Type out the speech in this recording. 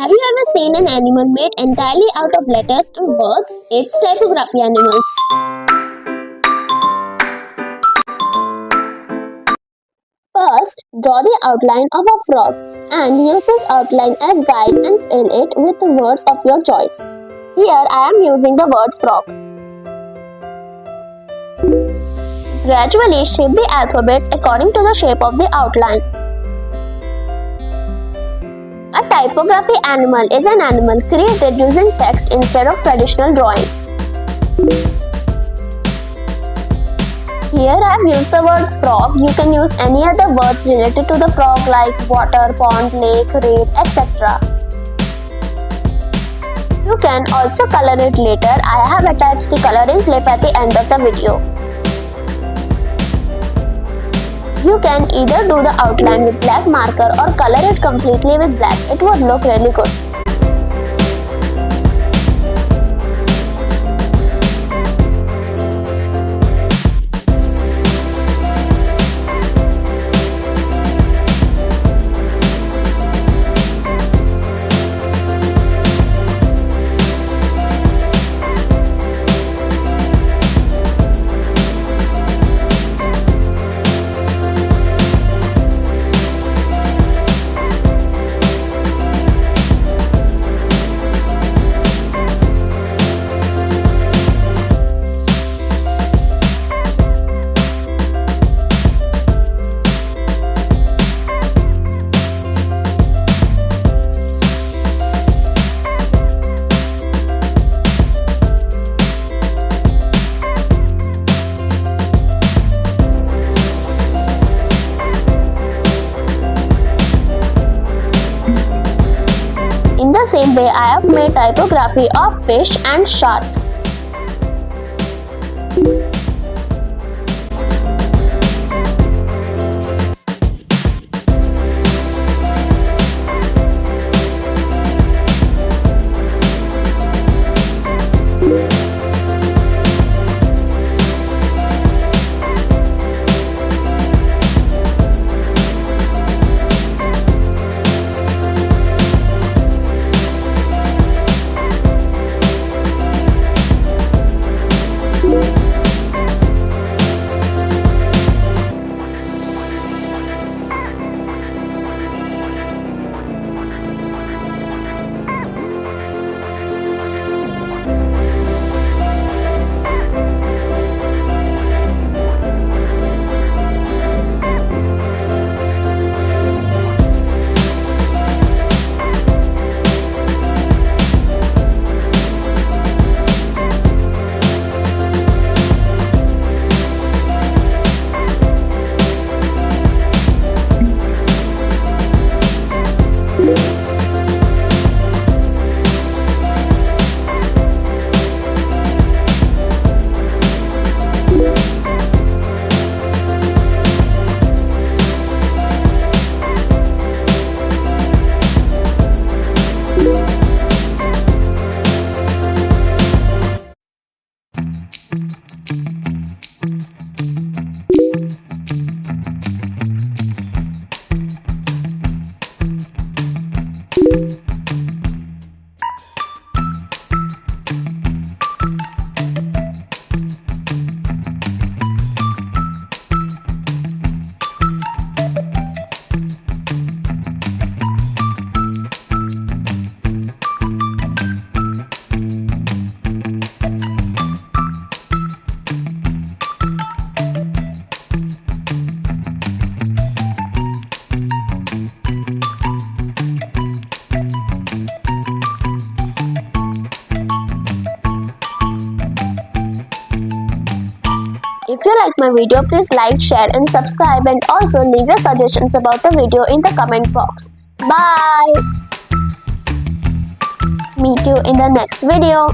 Have you ever seen an animal made entirely out of letters and words? It's typography animals. First, draw the outline of a frog and use this outline as guide and fill it with the words of your choice. Here I am using the word frog. Gradually shape the alphabets according to the shape of the outline. A typography animal is an animal created using text instead of traditional drawing. Here I have used the word frog. You can use any other words related to the frog like water, pond, lake, rain, etc. You can also color it later. I have attached the coloring clip at the end of the video. You can either do the outline with black marker or color it completely with black. It would look really good. In the same way, I have made typography of fish and shark. If you like my video, please like, share and subscribe, and also leave your suggestions about the video in the comment box. Bye! Meet you in the next video.